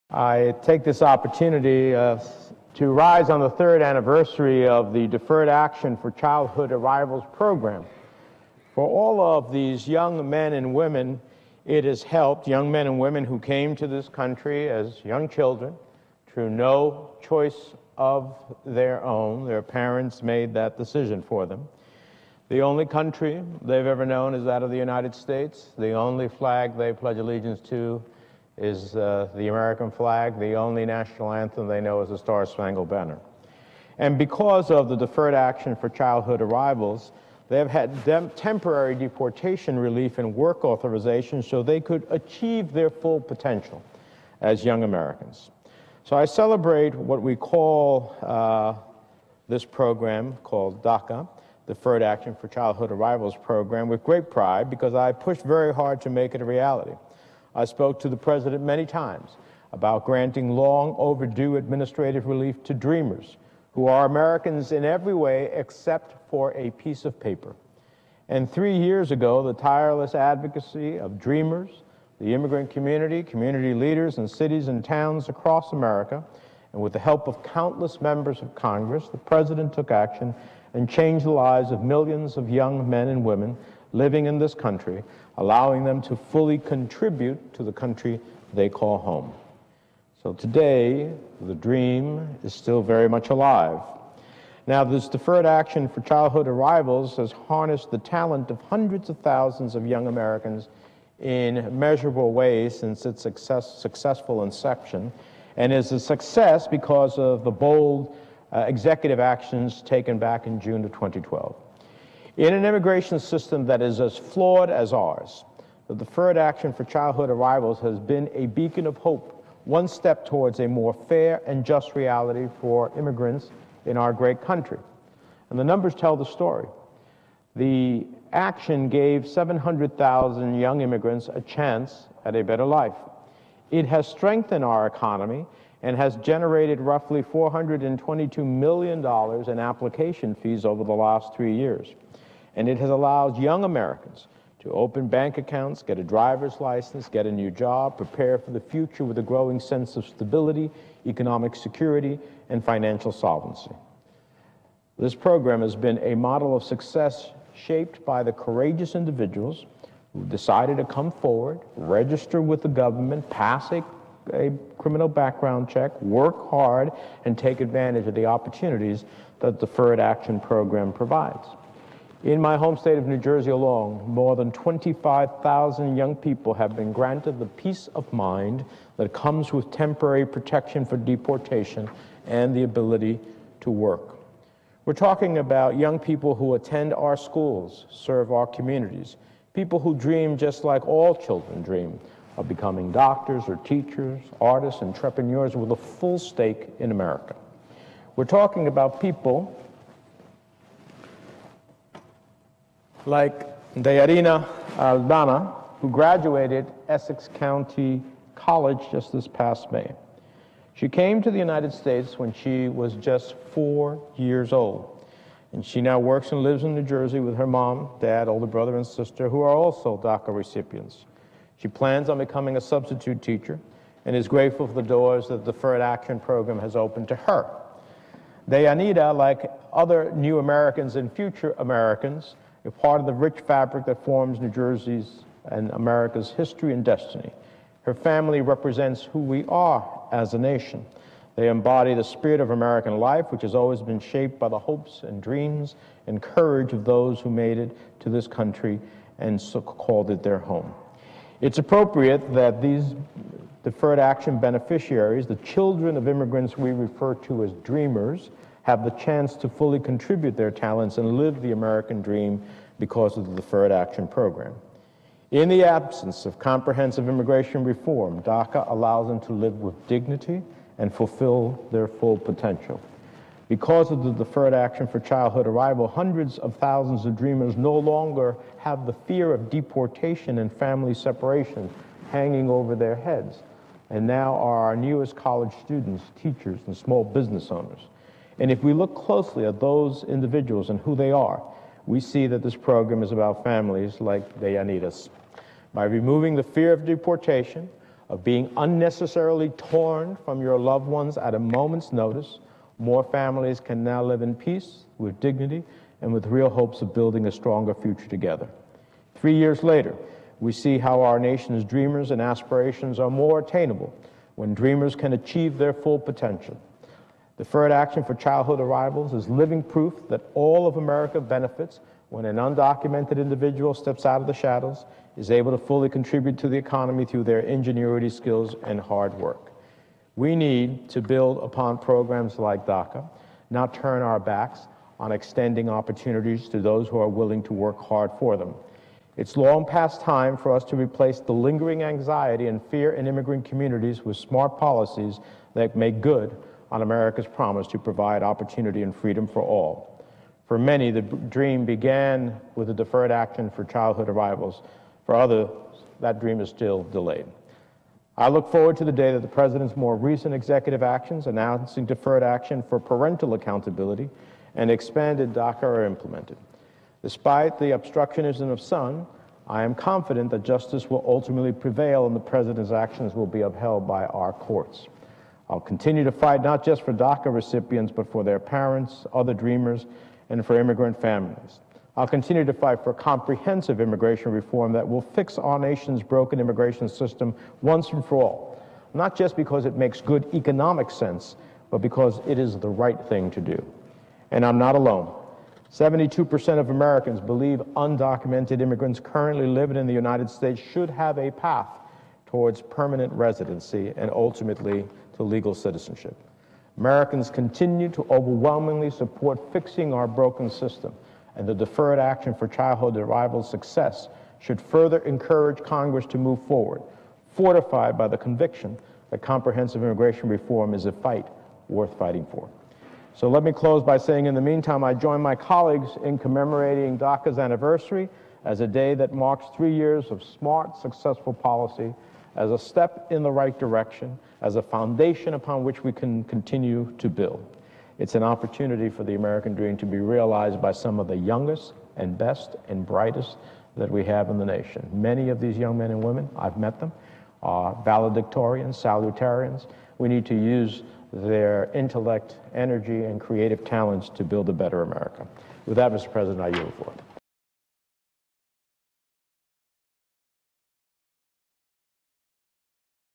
I take this opportunity to rise on the third anniversary of the Deferred Action for Childhood Arrivals program. For all of these young men and women, it has helped, young men and women who came to this country as young children through no choice of their own. Their parents made that decision for them. The only country they've ever known is that of the United States. The only flag they pledge allegiance to is the American flag. The only national anthem they know is the Star-Spangled Banner. And because of the Deferred Action for Childhood Arrivals, they have had temporary deportation relief and work authorization so they could achieve their full potential as young Americans. So I celebrate what we call this program called DACA, Deferred Action for Childhood Arrivals program, with great pride because I pushed very hard to make it a reality. I spoke to the President many times about granting long overdue administrative relief to dreamers who are Americans in every way except for a piece of paper. And 3 years ago, the tireless advocacy of dreamers, the immigrant community, community leaders in cities and towns across America, and with the help of countless members of Congress, the President took action and changed the lives of millions of young men and women living in this country, allowing them to fully contribute to the country they call home. So today, the dream is still very much alive. Now, this Deferred Action for Childhood Arrivals has harnessed the talent of hundreds of thousands of young Americans in measurable ways since its successful inception, and is a success because of the bold executive actions taken back in June of 2012. In an immigration system that is as flawed as ours, the Deferred Action for Childhood Arrivals has been a beacon of hope, one step towards a more fair and just reality for immigrants in our great country. And the numbers tell the story. The action gave 700,000 young immigrants a chance at a better life. It has strengthened our economy and has generated roughly $422 million in application fees over the last 3 years. And it has allowed young Americans to open bank accounts, get a driver's license, get a new job, prepare for the future with a growing sense of stability, economic security, and financial solvency. This program has been a model of success shaped by the courageous individuals who decided to come forward, register with the government, pass a criminal background check, work hard, and take advantage of the opportunities that the Deferred Action program provides. In my home state of New Jersey alone, more than 25,000 young people have been granted the peace of mind that comes with temporary protection for deportation and the ability to work. We're talking about young people who attend our schools, serve our communities, people who dream just like all children dream of becoming doctors or teachers, artists, entrepreneurs with a full stake in America. We're talking about people like Dayarina Aldana, who graduated Essex County College just this past May. She came to the United States when she was just 4 years old, and she now works and lives in New Jersey with her mom, dad, older brother, and sister, who are also DACA recipients. She plans on becoming a substitute teacher and is grateful for the doors that the Deferred Action program has opened to her. Dayanita, like other new Americans and future Americans, a part of the rich fabric that forms New Jersey's and America's history and destiny. Her family represents who we are as a nation. They embody the spirit of American life, which has always been shaped by the hopes and dreams and courage of those who made it to this country and so called it their home. It's appropriate that these Deferred Action beneficiaries, the children of immigrants we refer to as dreamers, have the chance to fully contribute their talents and live the American dream because of the Deferred Action program. In the absence of comprehensive immigration reform, DACA allows them to live with dignity and fulfill their full potential. Because of the Deferred Action for Childhood Arrival, hundreds of thousands of dreamers no longer have the fear of deportation and family separation hanging over their heads, and now are our newest college students, teachers, and small business owners. And if we look closely at those individuals and who they are, we see that this program is about families like Dayanita's. By removing the fear of deportation, of being unnecessarily torn from your loved ones at a moment's notice, more families can now live in peace, with dignity, and with real hopes of building a stronger future together. 3 years later, we see how our nation's dreamers and aspirations are more attainable when dreamers can achieve their full potential. Deferred action for childhood arrivals is living proof that all of America benefits when an undocumented individual steps out of the shadows, is able to fully contribute to the economy through their ingenuity, skills, and hard work. We need to build upon programs like DACA, not turn our backs on extending opportunities to those who are willing to work hard for them. It's long past time for us to replace the lingering anxiety and fear in immigrant communities with smart policies that make good on America's promise to provide opportunity and freedom for all. For many, the dream began with a deferred action for childhood arrivals. For others, that dream is still delayed. I look forward to the day that the President's more recent executive actions announcing deferred action for parental accountability and expanded DACA are implemented. Despite the obstructionism of some, I am confident that justice will ultimately prevail and the President's actions will be upheld by our courts. I'll continue to fight not just for DACA recipients, but for their parents, other dreamers, and for immigrant families. I'll continue to fight for comprehensive immigration reform that will fix our nation's broken immigration system once and for all, not just because it makes good economic sense, but because it is the right thing to do. And I'm not alone. 72% of Americans believe undocumented immigrants currently living in the United States should have a path towards permanent residency and ultimately to legal citizenship. Americans continue to overwhelmingly support fixing our broken system, and the deferred action for childhood arrival success should further encourage Congress to move forward, fortified by the conviction that comprehensive immigration reform is a fight worth fighting for. So let me close by saying, in the meantime, I join my colleagues in commemorating DACA's anniversary as a day that marks 3 years of smart, successful policy, as a step in the right direction, as a foundation upon which we can continue to build. It's an opportunity for the American dream to be realized by some of the youngest and best and brightest that we have in the nation. Many of these young men and women, I've met them, are valedictorians, salutarians. We need to use their intellect, energy, and creative talents to build a better America. With that, Mr. President, I yield the floor.